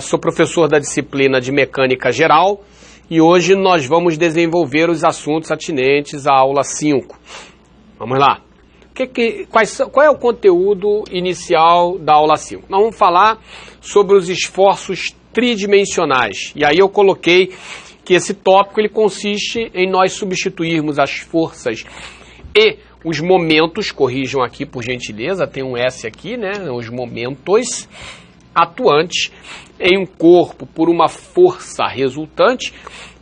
Sou professor da disciplina de Mecânica Geral e hoje nós vamos desenvolver os assuntos atinentes à aula 5. Vamos lá. Qual é o conteúdo inicial da aula 5? Nós vamos falar sobre os esforços tridimensionais. E aí eu coloquei que esse tópico ele consiste em nós substituirmos as forças e os momentos, corrijam aqui por gentileza, tem um S aqui, né? Os momentos atuantes em um corpo por uma força resultante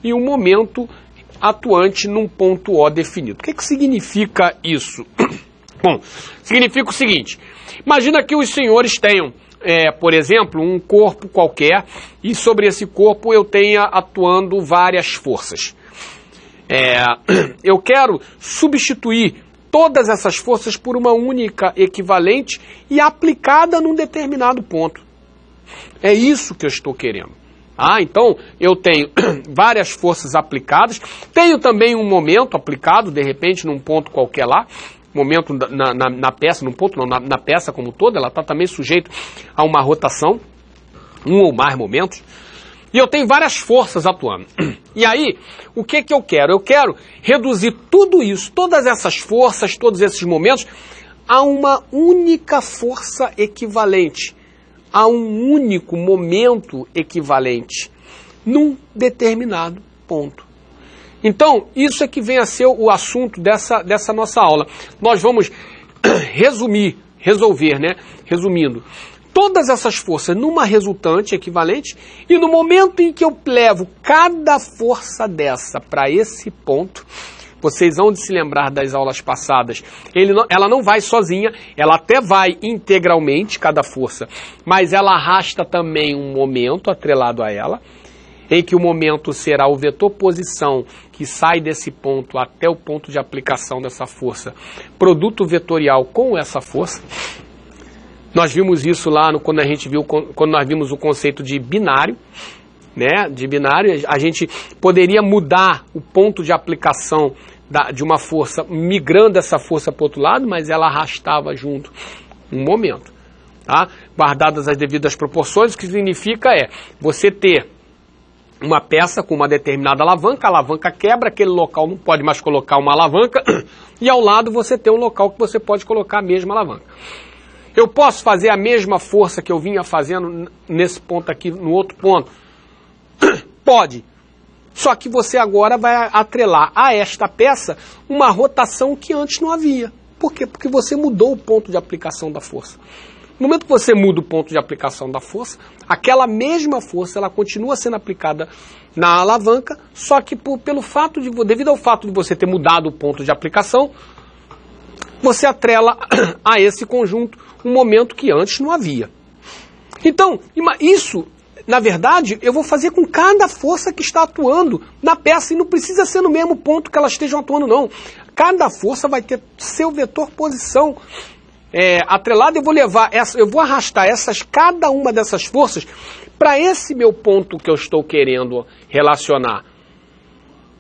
e um momento atuante num ponto O definido. O que significa isso? Bom, significa o seguinte, imagina que os senhores tenham, por exemplo, um corpo qualquer e sobre esse corpo eu tenha atuando várias forças. Eu quero substituir todas essas forças por uma única equivalente e aplicada num determinado ponto. É isso que eu estou querendo. Então, eu tenho várias forças aplicadas, tenho também um momento aplicado, de repente, num ponto qualquer lá, momento na peça, num ponto não, na peça como toda, ela está também sujeita a uma rotação, um ou mais momentos, e eu tenho várias forças atuando. E aí, o que eu quero? Eu quero reduzir tudo isso, todas essas forças, todos esses momentos, a uma única força equivalente, a um único momento equivalente, num determinado ponto. Então, isso é que vem a ser o assunto dessa nossa aula. Nós vamos resumindo, todas essas forças numa resultante equivalente e no momento em que eu levo cada força dessa para esse ponto, vocês vão se lembrar das aulas passadas, ela não vai sozinha, ela até vai integralmente, cada força, mas ela arrasta também um momento atrelado a ela, em que o momento será o vetor posição que sai desse ponto até o ponto de aplicação dessa força, produto vetorial com essa força. Nós vimos isso lá quando nós vimos o conceito de binário, né? De binário, a gente poderia mudar o ponto de aplicação de uma força, migrando essa força para o outro lado, mas ela arrastava junto um momento. Tá? Guardadas as devidas proporções, o que significa você ter uma peça com uma determinada alavanca, a alavanca quebra, aquele local não pode mais colocar uma alavanca, e ao lado você tem um local que você pode colocar a mesma alavanca. Eu posso fazer a mesma força que eu vinha fazendo nesse ponto aqui, no outro ponto? Pode. Só que você agora vai atrelar a esta peça uma rotação que antes não havia. Por quê? Porque você mudou o ponto de aplicação da força. No momento que você muda o ponto de aplicação da força, aquela mesma força ela continua sendo aplicada na alavanca, só que devido ao fato de você ter mudado o ponto de aplicação, você atrela a esse conjunto um momento que antes não havia. Então, isso, na verdade, eu vou fazer com cada força que está atuando na peça, e não precisa ser no mesmo ponto que elas estejam atuando, não. Cada força vai ter seu vetor posição atrelado, eu vou arrastar cada uma dessas forças para esse meu ponto que eu estou querendo relacionar.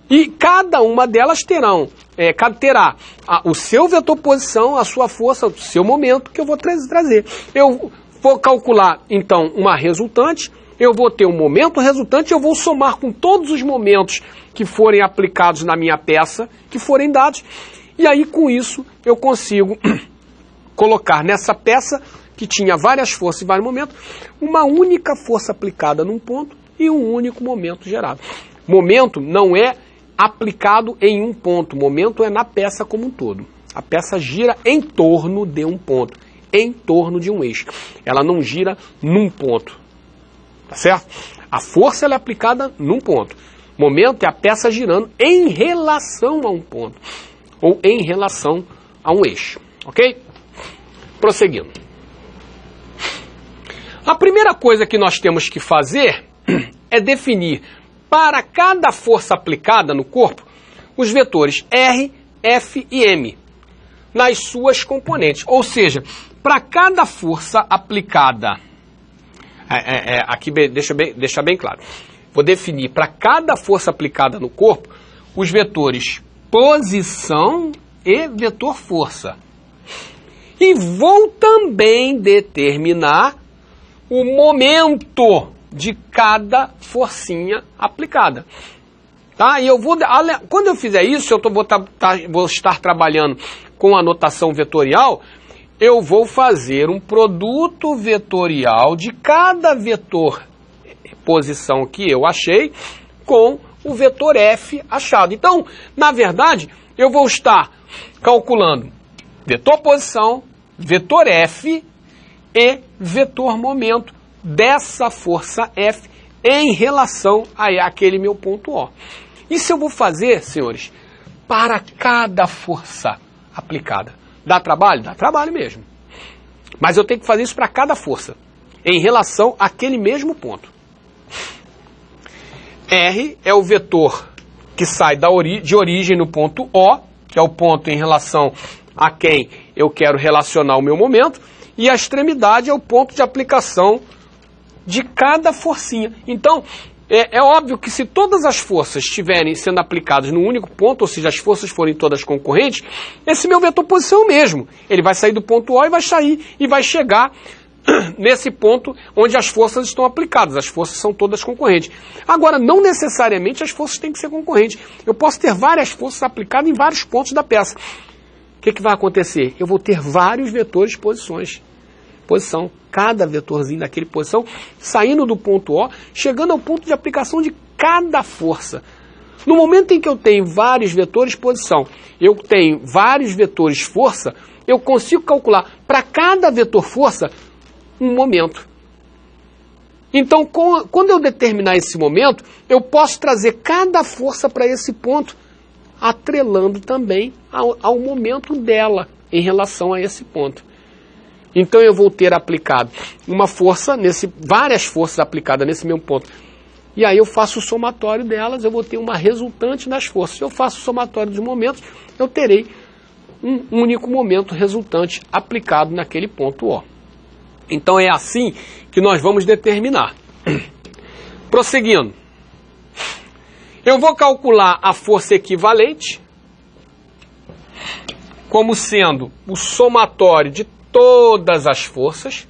E cada uma delas terá o seu vetor posição, a sua força, o seu momento que eu vou trazer. Eu vou calcular, então, uma resultante, eu vou ter um momento resultante, eu vou somar com todos os momentos que forem aplicados na minha peça, que forem dados, e aí com isso eu consigo colocar nessa peça, que tinha várias forças e vários momentos, uma única força aplicada num ponto e um único momento gerado. Momento não é aplicado em um ponto, momento é na peça como um todo. A peça gira em torno de um ponto, em torno de um eixo. Ela não gira num ponto, tá certo? A força ela é aplicada num ponto. Momento é a peça girando em relação a um ponto, ou em relação a um eixo, ok? Prosseguindo. A primeira coisa que nós temos que fazer é definir para cada força aplicada no corpo os vetores R, F e M nas suas componentes. Ou seja, para cada força aplicada, aqui deixa bem claro, vou definir para cada força aplicada no corpo os vetores posição e vetor força. E vou também determinar o momento de cada forcinha aplicada. Tá? E eu vou, quando eu fizer isso, vou estar trabalhando com a notação vetorial, eu vou fazer um produto vetorial de cada vetor posição que eu achei com o vetor F achado. Então, na verdade, eu vou estar calculando vetor posição, vetor F e vetor momento dessa força F em relação àquele meu ponto O. Isso eu vou fazer, senhores, para cada força aplicada. Dá trabalho? Dá trabalho mesmo. Mas eu tenho que fazer isso para cada força, em relação àquele mesmo ponto. R é o vetor que sai de origem no ponto O, que é o ponto em relação a quem eu quero relacionar o meu momento, e a extremidade é o ponto de aplicação de cada forcinha. Então, é óbvio que se todas as forças estiverem sendo aplicadas no único ponto, ou seja, as forças forem todas concorrentes, esse meu vetor posição é o mesmo. Ele vai sair do ponto O e vai sair e vai chegar nesse ponto onde as forças estão aplicadas. As forças são todas concorrentes. Agora, não necessariamente as forças têm que ser concorrentes. Eu posso ter várias forças aplicadas em vários pontos da peça. O que vai acontecer? Eu vou ter vários vetores de posição. Cada vetorzinho daquele posição, saindo do ponto O, chegando ao ponto de aplicação de cada força. No momento em que eu tenho vários vetores posição, eu tenho vários vetores força, eu consigo calcular para cada vetor força um momento. Então, quando eu determinar esse momento, eu posso trazer cada força para esse ponto, atrelando também ao momento dela em relação a esse ponto. Então eu vou ter aplicado uma força, várias forças aplicadas nesse mesmo ponto. E aí eu faço o somatório delas, eu vou ter uma resultante das forças. Se eu faço o somatório dos momentos, eu terei um único momento resultante aplicado naquele ponto O. Então é assim que nós vamos determinar. Prosseguindo. Eu vou calcular a força equivalente como sendo o somatório de todas as forças.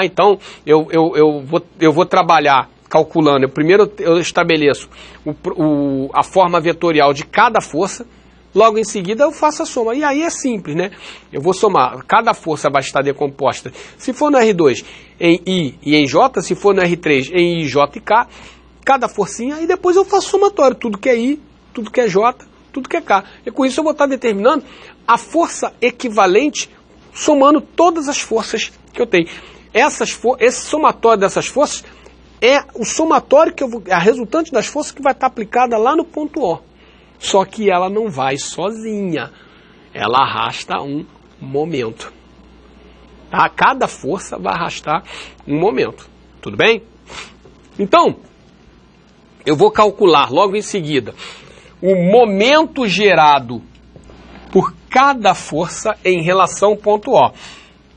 Então, eu vou trabalhar calculando. Primeiro eu estabeleço a forma vetorial de cada força. Logo em seguida eu faço a soma. E aí é simples, né? Eu vou somar. Cada força vai estar decomposta, se for no R2, em I e em J. Se for no R3, em I, J e K. Cada forcinha. E depois eu faço somatório. Tudo que é I, tudo que é J, tudo que é K. E com isso eu vou estar determinando a força equivalente, somando todas as forças que eu tenho. Esse somatório dessas forças é o somatório a resultante das forças que vai estar aplicada lá no ponto O. Só que ela não vai sozinha. Ela arrasta um momento. Tá? Cada força vai arrastar um momento. Tudo bem? Então, eu vou calcular logo em seguida o momento gerado por cada força em relação ao ponto O.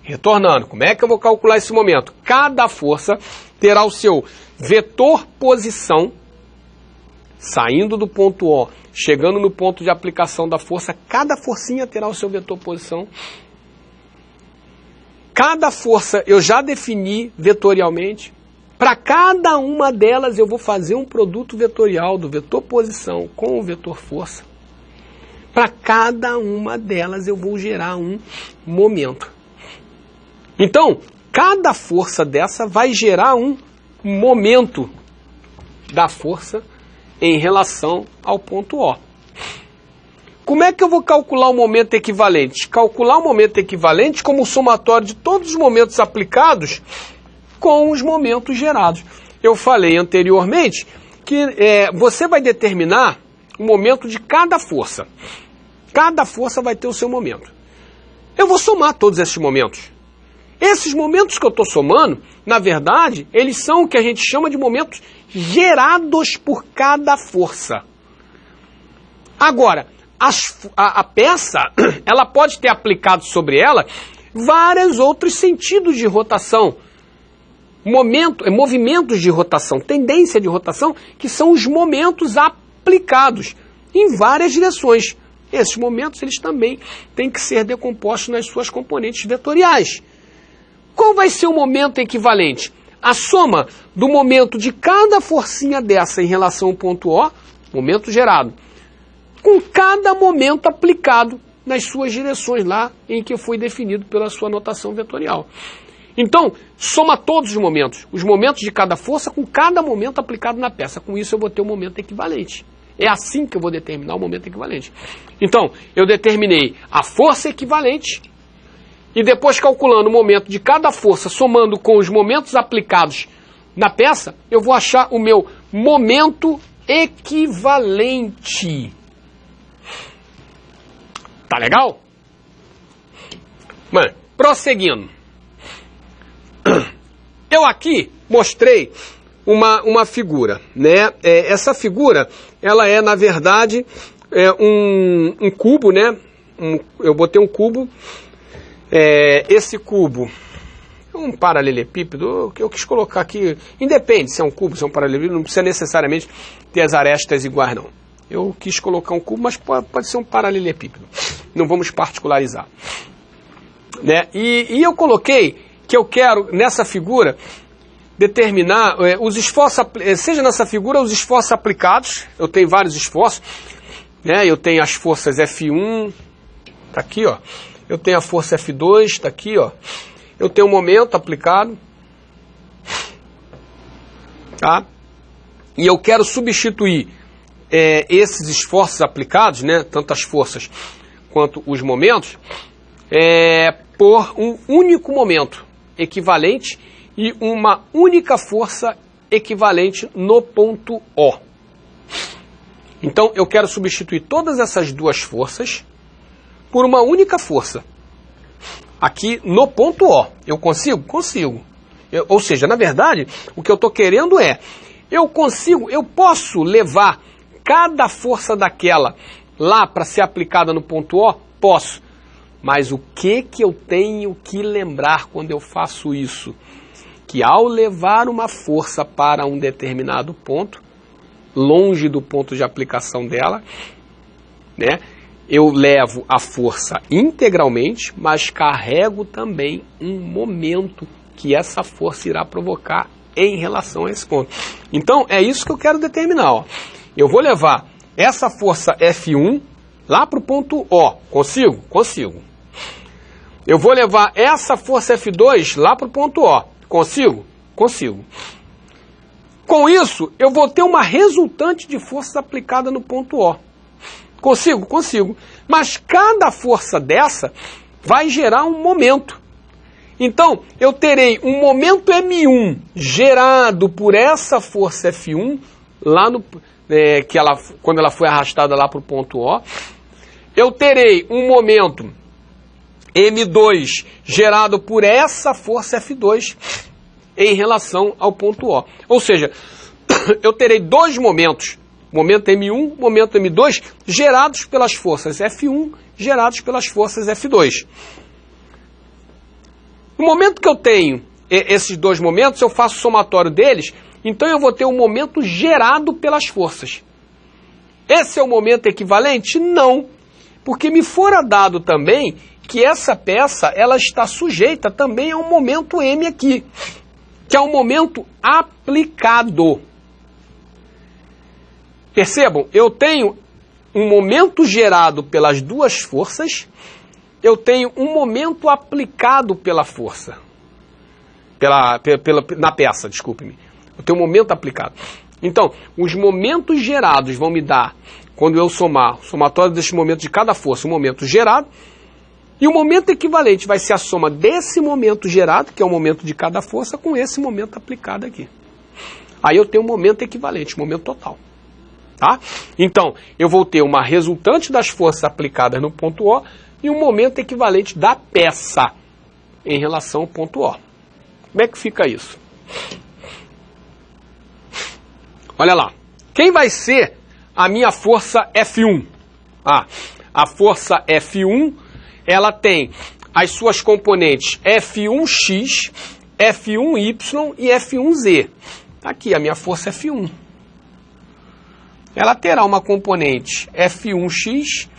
Retornando, como é que eu vou calcular esse momento? Cada força terá o seu vetor posição, saindo do ponto O, chegando no ponto de aplicação da força, cada forcinha terá o seu vetor posição. Cada força eu já defini vetorialmente. Para cada uma delas eu vou fazer um produto vetorial do vetor posição com o vetor força. Para cada uma delas eu vou gerar um momento. Então, cada força dessa vai gerar um momento da força em relação ao ponto O. Como é que eu vou calcular o momento equivalente? Calcular o momento equivalente como o somatório de todos os momentos aplicados com os momentos gerados. Eu falei anteriormente que você vai determinar o momento de cada força. Cada força vai ter o seu momento. Eu vou somar todos esses momentos. Esses momentos que eu estou somando, na verdade, eles são o que a gente chama de momentos gerados por cada força. Agora, a peça, ela pode ter aplicado sobre ela vários outros sentidos de rotação. Movimentos de rotação, tendência de rotação, que são os momentos aplicados em várias direções. Esses momentos eles também têm que ser decompostos nas suas componentes vetoriais. qual vai ser o momento equivalente? A soma do momento de cada forcinha dessa em relação ao ponto O, momento gerado, com cada momento aplicado nas suas direções lá em que foi definido pela sua notação vetorial. Então, soma todos os momentos de cada força com cada momento aplicado na peça. Com isso eu vou ter o momento equivalente. É assim que eu vou determinar o momento equivalente. Então, eu determinei a força equivalente e depois calculando o momento de cada força, somando com os momentos aplicados na peça, eu vou achar o meu momento equivalente. Tá legal? Mano, prosseguindo. Eu aqui mostrei uma figura, né? Essa figura, ela é, na verdade, um cubo, né? Eu botei um cubo. Esse cubo é um paralelepípedo. Eu quis colocar aqui, independe se é um cubo, se é um paralelepípedo, não precisa necessariamente ter as arestas iguais, não. Eu quis colocar um cubo, mas pode ser um paralelepípedo. Não vamos particularizar. Né? E eu coloquei que eu quero, nessa figura, determinar os esforços, seja nessa figura os esforços aplicados. Eu tenho vários esforços, né? Eu tenho as forças F1, tá aqui, ó. Eu tenho a força F2, tá aqui, ó. Eu tenho o momento aplicado, tá? E eu quero substituir esses esforços aplicados, né? Tanto as forças quanto os momentos, por um único momento equivalente e uma única força equivalente no ponto O. Então, eu quero substituir todas essas duas forças por uma única força. Aqui no ponto O. Eu consigo? Consigo. Ou seja, na verdade, o que eu estou querendo eu posso levar cada força daquela lá para ser aplicada no ponto O? Posso. Mas o que eu tenho que lembrar quando eu faço isso? Que ao levar uma força para um determinado ponto, longe do ponto de aplicação dela, né, eu levo a força integralmente, mas carrego também um momento que essa força irá provocar em relação a esse ponto. Então, é isso que eu quero determinar. Ó. Eu vou levar essa força F1 lá para o ponto O. Consigo? Consigo. Eu vou levar essa força F2 lá para o ponto O. Consigo? Consigo. Com isso, eu vou ter uma resultante de forças aplicada no ponto O. Consigo? Consigo. Mas cada força dessa vai gerar um momento. Então, eu terei um momento M1 gerado por essa força F1, lá no, quando ela foi arrastada lá para o ponto O. Eu terei um momento M2 gerado por essa força F2 em relação ao ponto O. Ou seja, eu terei dois momentos, momento M1, momento M2, gerados pelas forças F1, gerados pelas forças F2. No momento que eu tenho esses dois momentos, eu faço o somatório deles, então eu vou ter um momento gerado pelas forças. Esse é o momento equivalente? Não, porque me fora dado também que essa peça ela está sujeita também a um momento M aqui, que é um momento aplicado. Percebam, eu tenho um momento gerado pelas duas forças, eu tenho um momento aplicado pela força, na peça, desculpe-me. Eu tenho um momento aplicado. Então, os momentos gerados vão me dar, quando eu somar, o somatório deste momento de cada força, um momento gerado, e o momento equivalente vai ser a soma desse momento gerado, que é o momento de cada força, com esse momento aplicado aqui. Aí eu tenho um momento equivalente, um momento total. Tá? Então, eu vou ter uma resultante das forças aplicadas no ponto O e um momento equivalente da peça em relação ao ponto O. Como é que fica isso? Olha lá. Quem vai ser a minha força F1? A força F1, ela tem as suas componentes F1x, F1y e F1z. Aqui a minha força F1. Ela terá uma componente F1x,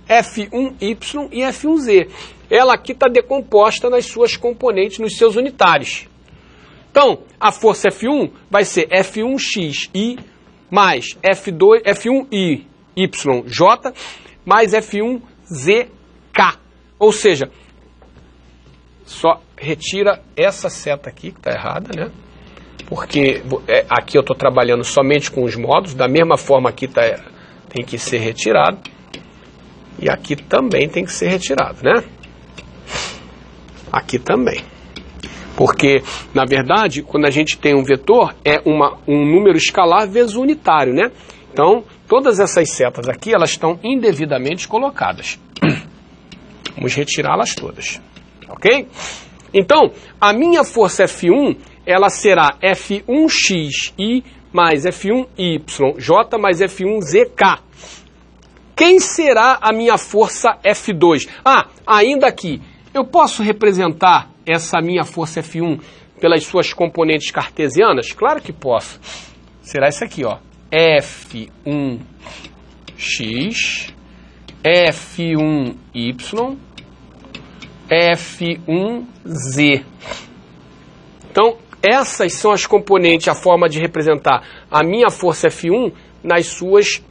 F1y e F1z. ela aqui está decomposta nas suas componentes, nos seus unitários. Então, a força F1 vai ser F1xi mais F1yj mais F1zk. Ou seja, só retira essa seta aqui, que está errada, né? Porque aqui eu estou trabalhando somente com os módulos, da mesma forma aqui tem que ser retirado. E aqui também tem que ser retirado, né? Aqui também. Porque, na verdade, quando a gente tem um vetor, é um número escalar vezes unitário, né? Então, todas essas setas aqui, elas estão indevidamente colocadas. Vamos retirá-las todas, ok? Então, a minha força F1, ela será F1xi mais F1yj mais F1zk. Quem será a minha força F2? Ainda aqui, eu posso representar essa minha força F1 pelas suas componentes cartesianas? Claro que posso. Será isso aqui, ó. F1x, F1y, F1z. Então, essas são as componentes, a forma de representar a minha força F1 nas suas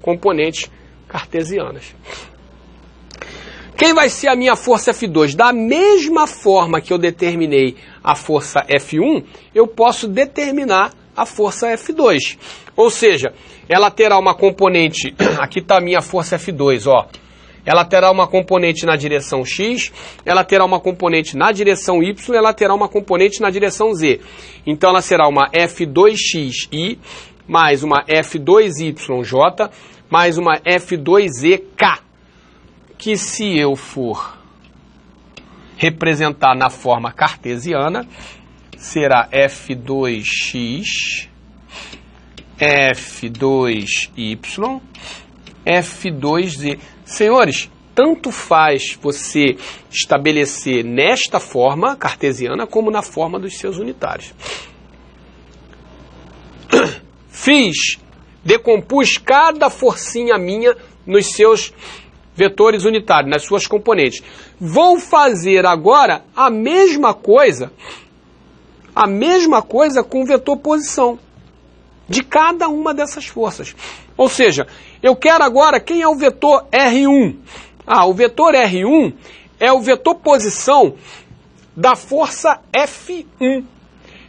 componentes cartesianas. Quem vai ser a minha força F2? Da mesma forma que eu determinei a força F1, eu posso determinar a força F2. Ou seja, ela terá uma componente, aqui está a minha força F2, ó. Ela terá uma componente na direção X, ela terá uma componente na direção Y, ela terá uma componente na direção Z. Então ela será uma F2xi, mais uma F2yj, mais uma F2zk. Que se eu for representar na forma cartesiana, será F2x, F2y, F2z. Senhores, tanto faz você estabelecer nesta forma cartesiana como na forma dos seus unitários. Decompus cada forcinha minha nos seus vetores unitários, nas suas componentes. Vou fazer agora a mesma coisa com o vetor posição de cada uma dessas forças. Ou seja, eu quero agora quem é o vetor R1. O vetor R1 é o vetor posição da força F1.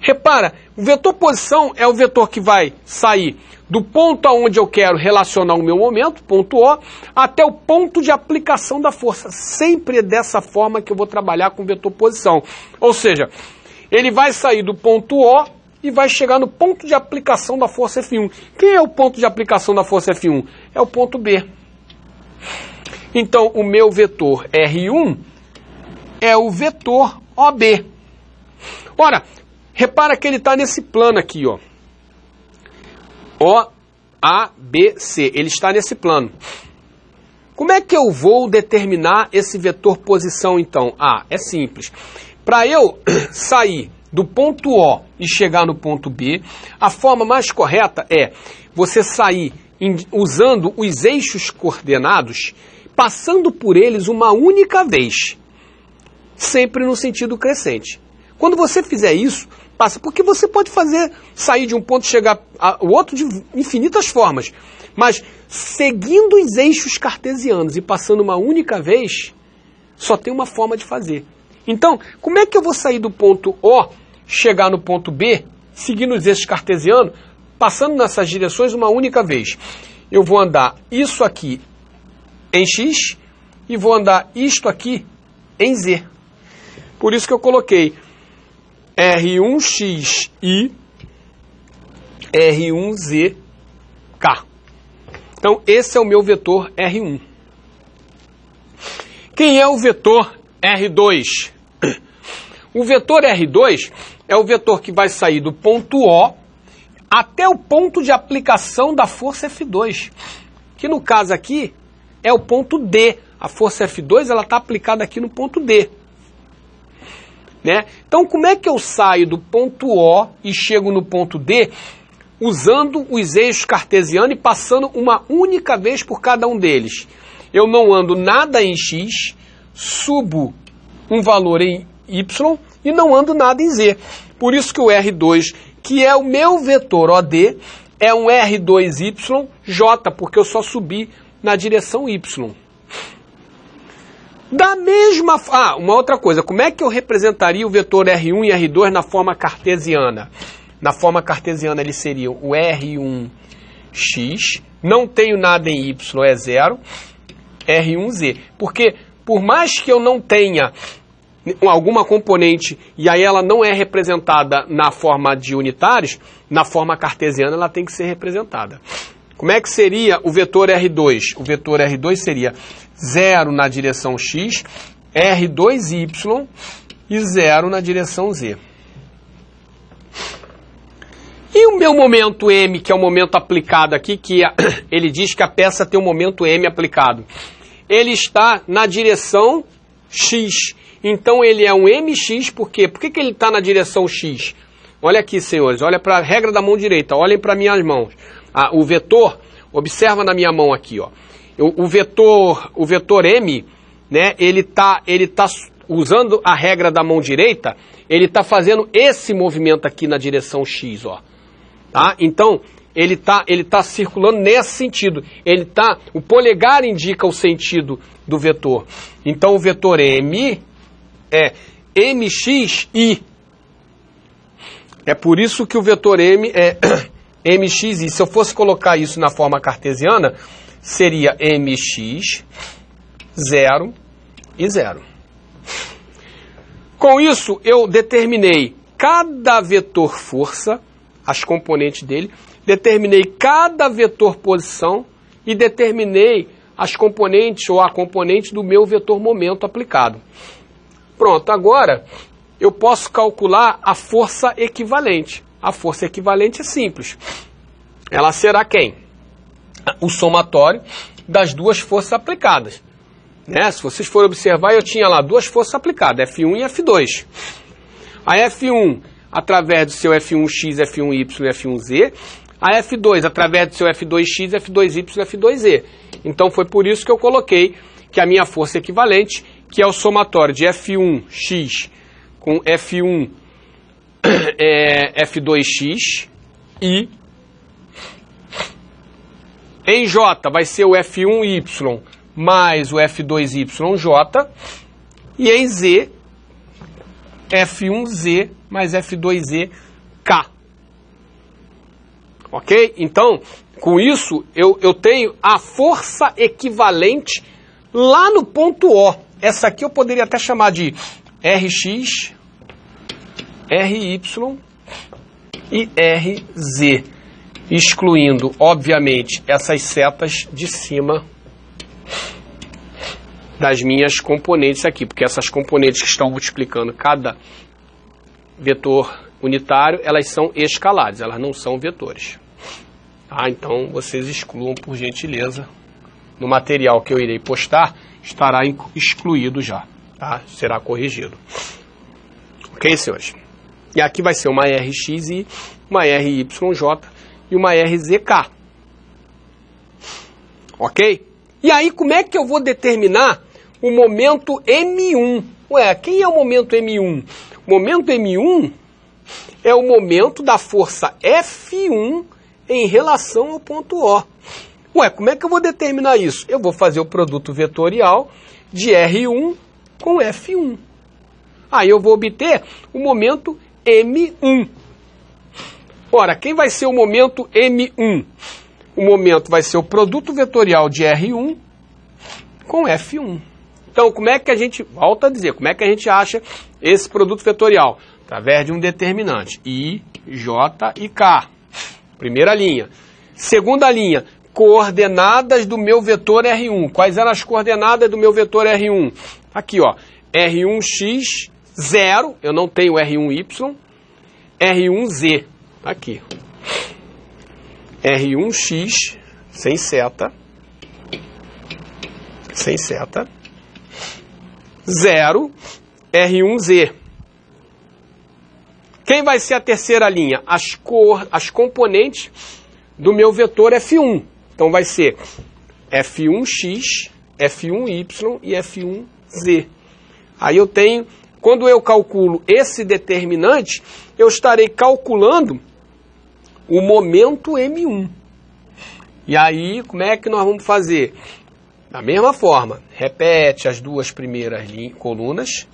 Repara, o vetor posição é o vetor que vai sair do ponto aonde eu quero relacionar o meu momento, ponto O, até o ponto de aplicação da força. Sempre é dessa forma que eu vou trabalhar com o vetor posição. Ou seja, ele vai sair do ponto O e vai chegar no ponto de aplicação da força F1. Quem é o ponto de aplicação da força F1? É o ponto B. Então, o meu vetor R1 é o vetor OB. Ora, repara que ele está nesse plano aqui, ó. O, A, B, C. Ele está nesse plano. Como é que eu vou determinar esse vetor posição, então? É simples. Para eu sair do ponto O e chegar no ponto B, a forma mais correta é você sair usando os eixos coordenados, passando por eles uma única vez, sempre no sentido crescente. Quando você fizer isso, passa, porque você pode sair de um ponto e chegar ao outro de infinitas formas, mas seguindo os eixos cartesianos e passando uma única vez, só tem uma forma de fazer. Então, como é que eu vou sair do ponto O, chegar no ponto B, seguindo os eixos cartesianos, passando nessas direções uma única vez? Eu vou andar isso aqui em X e vou andar isto aqui em Z. Por isso que eu coloquei R1xi, R1zk. Então, esse é o meu vetor R1. Quem é o vetor R2? O vetor R2 é o vetor que vai sair do ponto O até o ponto de aplicação da força F2, que no caso aqui é o ponto D. A força F2 ela está aplicada aqui no ponto D. Né? Então, como é que eu saio do ponto O e chego no ponto D usando os eixos cartesianos e passando uma única vez por cada um deles? Eu não ando nada em X, subo um valor em Y e não ando nada em Z. Por isso que o R2, que é o meu vetor OD, é um R2YJ, porque eu só subi na direção Y. Da mesma... uma outra coisa, como é que eu representaria o vetor R1 e R2 na forma cartesiana? Na forma cartesiana eles seriam o R1X, não tenho nada em Y, é 0, R1Z. Porque por mais que eu não tenha alguma componente e aí ela não é representada na forma de unitários, na forma cartesiana ela tem que ser representada. Como é que seria o vetor R2? O vetor R2 seria 0 na direção X, R2Y e 0 na direção Z. E o meu momento M, que é o momento aplicado aqui, que ele diz que a peça tem um momento M aplicado. Ele está na direção X. Então ele é um MX, por quê? Por que ele está na direção X? Olha aqui, senhores, olha para a regra da mão direita, olhem para minhas mãos. O vetor, observa na minha mão aqui, ó. O vetor M, né, ele tá usando a regra da mão direita, ele está fazendo esse movimento aqui na direção X, ó. Tá? Então, ele tá circulando nesse sentido. O polegar indica o sentido do vetor. Então, o vetor M é MXI. É por isso que o vetor M é MXI. Se eu fosse colocar isso na forma cartesiana, seria MX, 0 e 0. Com isso, eu determinei cada vetor força, as componentes dele, determinei cada vetor posição e determinei as componentes ou a componente do meu vetor momento aplicado. Pronto, agora eu posso calcular a força equivalente. A força equivalente é simples. Ela será quem? O somatório das duas forças aplicadas. Né? Se vocês forem observar, eu tinha lá duas forças aplicadas, F1 e F2. A F1 através do seu F1x, F1y e F1z. A F2 através do seu F2x, F2y e F2z. Então foi por isso que eu coloquei que a minha força equivalente, que é o somatório de F1x com F1 F2x e em J vai ser o F1y mais o F2yj e em Z F1z mais F2zk. Ok? Então, com isso, eu tenho a força equivalente lá no ponto O. Essa aqui eu poderia até chamar de Rx, Ry e Rz, excluindo, obviamente, essas setas de cima das minhas componentes aqui, porque essas componentes que estão multiplicando cada vetor unitário, elas são escalares, elas não são vetores. Tá? Então, vocês excluam, por gentileza. No material que eu irei postar, estará excluído já, tá? Será corrigido. Ok, senhores? E aqui vai ser uma Rxi, uma Ryj e uma Rzk. Ok? E aí, como é que eu vou determinar o momento M1? Ué, quem é o momento M1? O momento M1 é o momento da força F1 em relação ao ponto O. Ué, como é que eu vou determinar isso? Eu vou fazer o produto vetorial de R1 com F1. Aí eu vou obter o momento M1. Ora, quem vai ser o momento M1? O momento vai ser o produto vetorial de R1 com F1. Então, como é que a gente, volta a dizer, como é que a gente acha esse produto vetorial? Através de um determinante, I, J e K. Primeira linha. Segunda linha, coordenadas do meu vetor R1. Quais eram as coordenadas do meu vetor R1? Aqui, ó, R1x, 0, eu não tenho R1y, R1z, aqui. R1x, sem seta, 0, R1z. Quem vai ser a terceira linha? As componentes do meu vetor F1. Então vai ser F1x, F1y e F1z. Z. Aí eu tenho, quando eu calculo esse determinante, eu estarei calculando o momento M1. E aí, como é que nós vamos fazer? Da mesma forma, repete as duas primeiras colunas.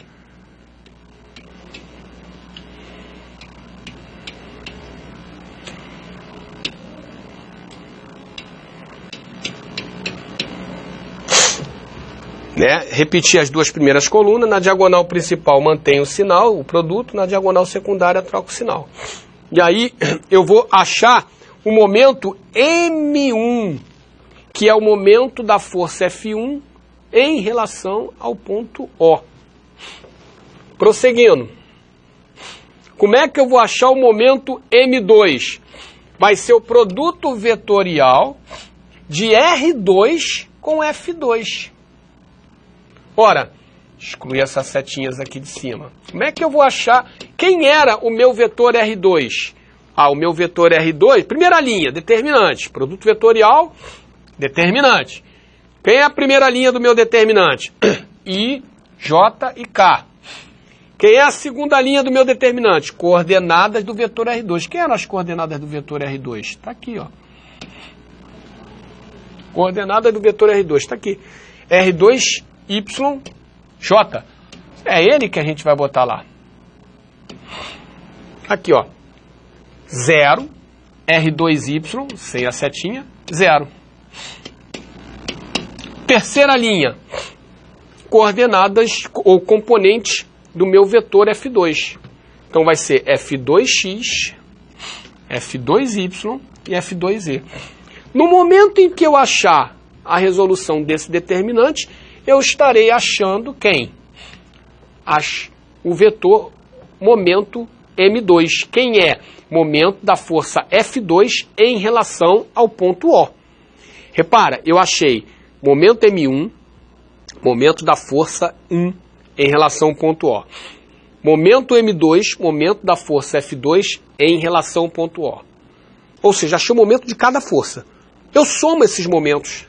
Né? Repetir as duas primeiras colunas, na diagonal principal mantém o sinal, o produto, na diagonal secundária troca o sinal. E aí eu vou achar o momento M1, que é o momento da força F1 em relação ao ponto O. Prosseguindo. Como é que eu vou achar o momento M2? Vai ser o produto vetorial de R2 com F2. Ora, excluir essas setinhas aqui de cima. Como é que eu vou achar quem era o meu vetor R2? O meu vetor R2, primeira linha, determinante. Produto vetorial, determinante. Quem é a primeira linha do meu determinante? I, J e K. Quem é a segunda linha do meu determinante? Coordenadas do vetor R2. Quem eram as coordenadas do vetor R2? Está aqui, ó. Coordenadas do vetor R2, está aqui. R2, Y, J. É ele que a gente vai botar lá. Aqui, ó. 0, R2Y, sem a setinha, 0. Terceira linha. Coordenadas ou componentes do meu vetor F2. Então vai ser F2X, F2Y e F2Z. No momento em que eu achar a resolução desse determinante, eu estarei achando quem? O vetor momento M2. Quem é? Momento da força F2 em relação ao ponto O. Repara, eu achei momento M1, momento da força 1 em relação ao ponto O. Momento M2, momento da força F2 em relação ao ponto O. Ou seja, achei o momento de cada força. Eu somo esses momentos.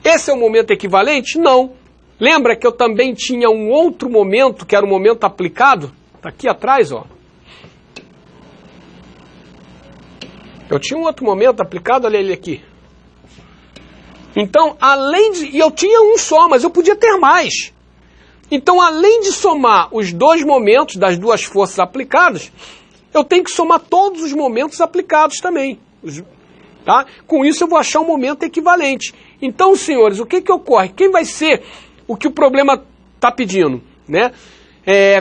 Esse é o momento equivalente? Não. Lembra que eu também tinha um outro momento, que era o momento aplicado? Está aqui atrás, ó. Eu tinha um outro momento aplicado, olha ele aqui. Então, e eu tinha um só, mas eu podia ter mais. Então, além de somar os dois momentos das duas forças aplicadas, eu tenho que somar todos os momentos aplicados também. Tá? Com isso eu vou achar um momento equivalente. Então, senhores, o que ocorre? Quem vai ser o que o problema está pedindo? Né?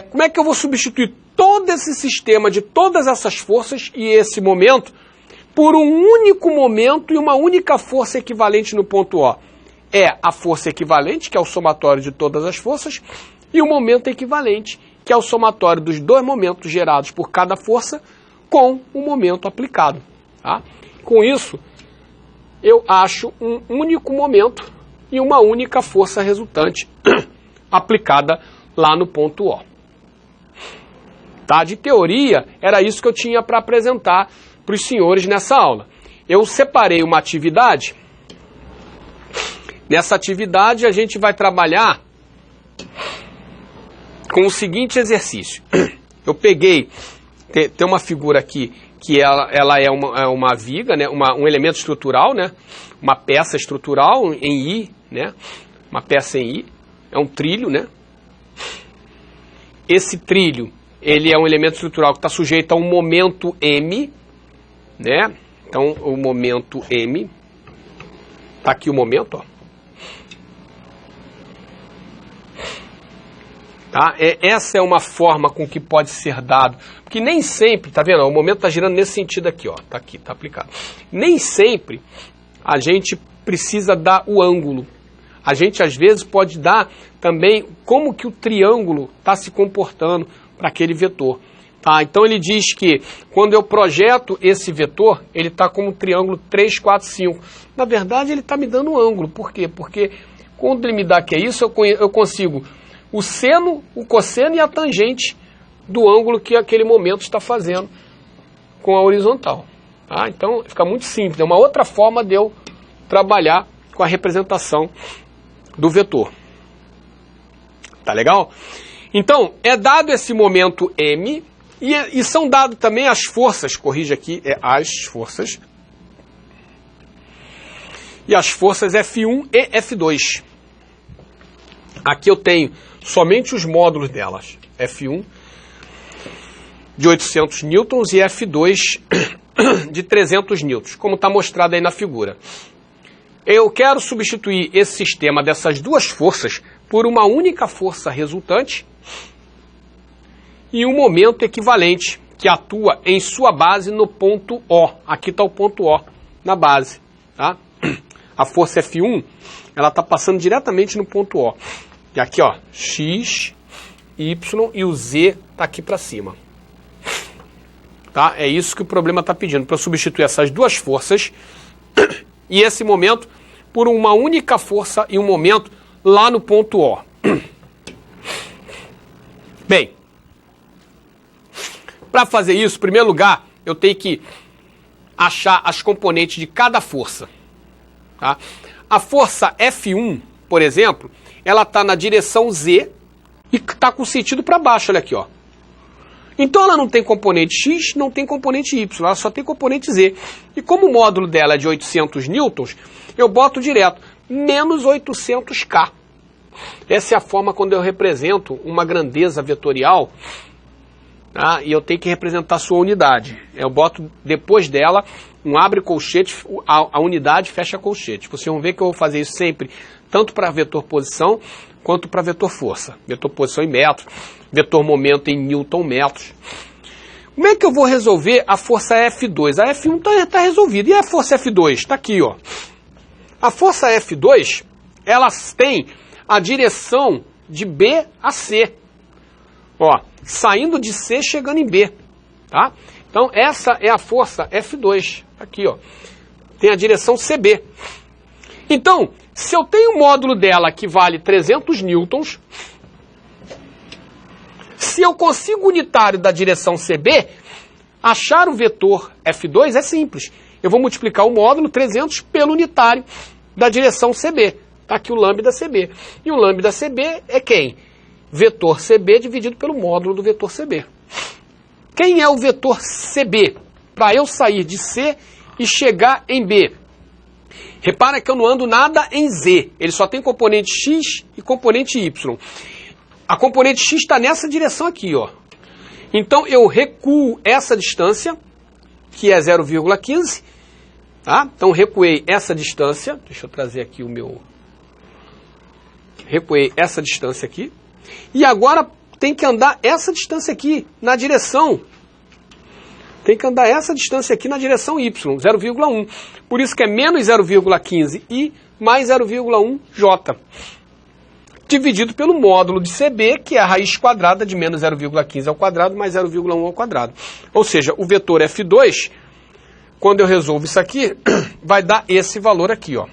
Como é que eu vou substituir todo esse sistema de todas essas forças e esse momento por um único momento e uma única força equivalente no ponto O? É a força equivalente, que é o somatório de todas as forças, e o momento equivalente, que é o somatório dos dois momentos gerados por cada força com o momento aplicado. Tá? Com isso, eu acho um único momento e uma única força resultante aplicada lá no ponto O. Tá? De teoria, era isso que eu tinha para apresentar para os senhores nessa aula. Eu separei uma atividade. Nessa atividade, a gente vai trabalhar com o seguinte exercício. Eu peguei, tem uma figura aqui, que ela é uma viga, né? Um elemento estrutural, né? Uma peça estrutural em I, né? Uma peça em I, é um trilho, né? Esse trilho, ele é um elemento estrutural que está sujeito a um momento M, né? Então, o momento M, está aqui o momento, ó. Tá? Essa é uma forma com que pode ser dado, porque nem sempre, tá vendo? O momento está girando nesse sentido aqui, ó, tá aqui, tá aplicado. Nem sempre a gente precisa dar o ângulo. A gente às vezes pode dar também como que o triângulo está se comportando para aquele vetor. Tá? Então ele diz que quando eu projeto esse vetor, ele está como um triângulo 3, 4, 5. Na verdade ele está me dando um ângulo. Por quê? Porque quando ele me dá que é isso, eu consigo o seno, o cosseno e a tangente do ângulo que aquele momento está fazendo com a horizontal. Tá? Então fica muito simples, é uma outra forma de eu trabalhar com a representação do vetor. Tá legal? Então, é dado esse momento M e são dados também as forças, corrija aqui, as forças. E as forças F1 e F2. Aqui eu tenho somente os módulos delas. F1 de 800 newtons e F2 de 300 newtons, como está mostrado aí na figura. Eu quero substituir esse sistema dessas duas forças por uma única força resultante e um momento equivalente que atua em sua base no ponto O. Aqui está o ponto O na base. Tá? A força F1 ela está passando diretamente no ponto O. E aqui, ó, X, Y e o Z está aqui para cima. Tá? É isso que o problema está pedindo, para substituir essas duas forças e esse momento por uma única força e um momento lá no ponto O. Bem, para fazer isso, em primeiro lugar, eu tenho que achar as componentes de cada força. Tá? A força F1, por exemplo, ela está na direção Z e está com sentido para baixo, olha aqui, ó. Então ela não tem componente X, não tem componente Y, ela só tem componente Z. E como o módulo dela é de 800 newtons, eu boto direto, menos 800K. Essa é a forma quando eu represento uma grandeza vetorial, tá? E eu tenho que representar a sua unidade. Eu boto depois dela um abre colchete, a unidade fecha colchete. Vocês vão ver que eu vou fazer isso sempre, tanto para vetor posição, quanto para vetor força. Vetor posição em metros, vetor momento em newton metros. Como é que eu vou resolver a força F2? A F1 está resolvida. E a força F2? Está aqui, ó. A força F2, elas têm a direção de B a C. Ó, saindo de C, chegando em B. Tá? Então, essa é a força F2. Aqui, ó. Tem a direção CB. Então, se eu tenho um módulo dela que vale 300 newtons, se eu consigo o unitário da direção CB, achar o vetor F2 é simples. Eu vou multiplicar o módulo 300 pelo unitário da direção CB. Está aqui o lambda CB. E o lambda CB é quem? Vetor CB dividido pelo módulo do vetor CB. Quem é o vetor CB? Para eu sair de C e chegar em B. Repara que eu não ando nada em Z. Ele só tem componente X e componente Y. A componente X está nessa direção aqui, ó. Então eu recuo essa distância, que é 0,15. Tá? Então recuei essa distância. Deixa eu trazer aqui o meu... Recuei essa distância aqui. E agora tem que andar essa distância aqui na direção. Tem que andar essa distância aqui na direção Y, 0,1. Por isso que é menos 0,15 I mais 0,1 J. Dividido pelo módulo de CB, que é a raiz quadrada de menos 0,15 ao quadrado mais 0,1 ao quadrado. Ou seja, o vetor F2, quando eu resolvo isso aqui, vai dar esse valor aqui, ó.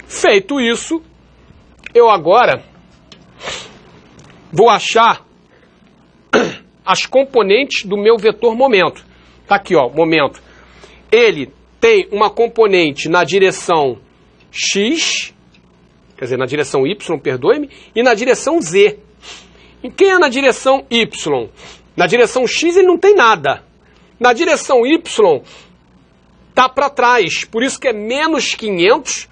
Feito isso, eu agora vou achar as componentes do meu vetor momento. Tá aqui, ó, momento. Ele tem uma componente na direção X, quer dizer, na direção Y, perdoe-me, e na direção Z. E quem é na direção Y? Na direção X ele não tem nada. Na direção Y tá para trás, por isso que é menos 500.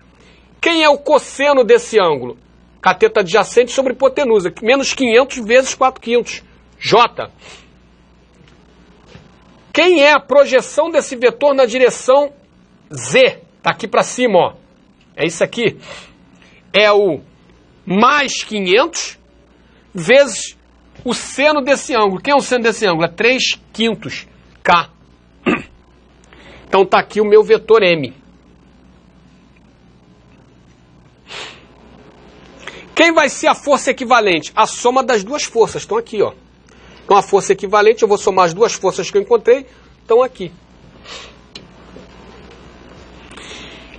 Quem é o cosseno desse ângulo? Cateto adjacente sobre hipotenusa, menos 500 vezes 4/500. J. Quem é a projeção desse vetor na direção Z? Está aqui para cima, ó. É isso aqui. É o mais 500 vezes o seno desse ângulo. Quem é o seno desse ângulo? É 3/5 K. Então está aqui o meu vetor M. Quem vai ser a força equivalente? A soma das duas forças. Estão aqui, ó. Então a força equivalente, eu vou somar as duas forças que eu encontrei, estão aqui.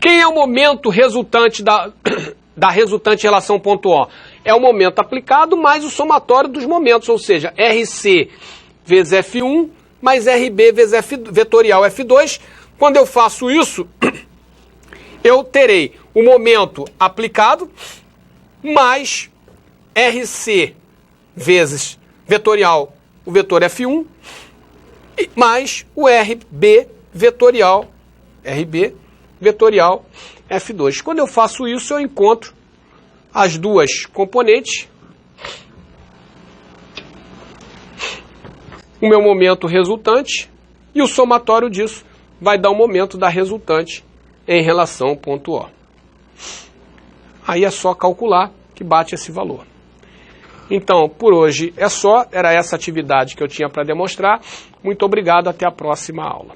Quem é o momento resultante da resultante em relação ao ponto O? É o momento aplicado mais o somatório dos momentos, ou seja, RC vezes F1 mais RB vezes vetorial F2. Quando eu faço isso, eu terei o momento aplicado mais RC vezes vetorial, o vetor F1, mais o RB vetorial F2. Quando eu faço isso, eu encontro as duas componentes, o meu momento resultante, e o somatório disso vai dar o momento da resultante em relação ao ponto O. Aí é só calcular que bate esse valor. Então, por hoje é só, era essa atividade que eu tinha para demonstrar. Muito obrigado, até a próxima aula.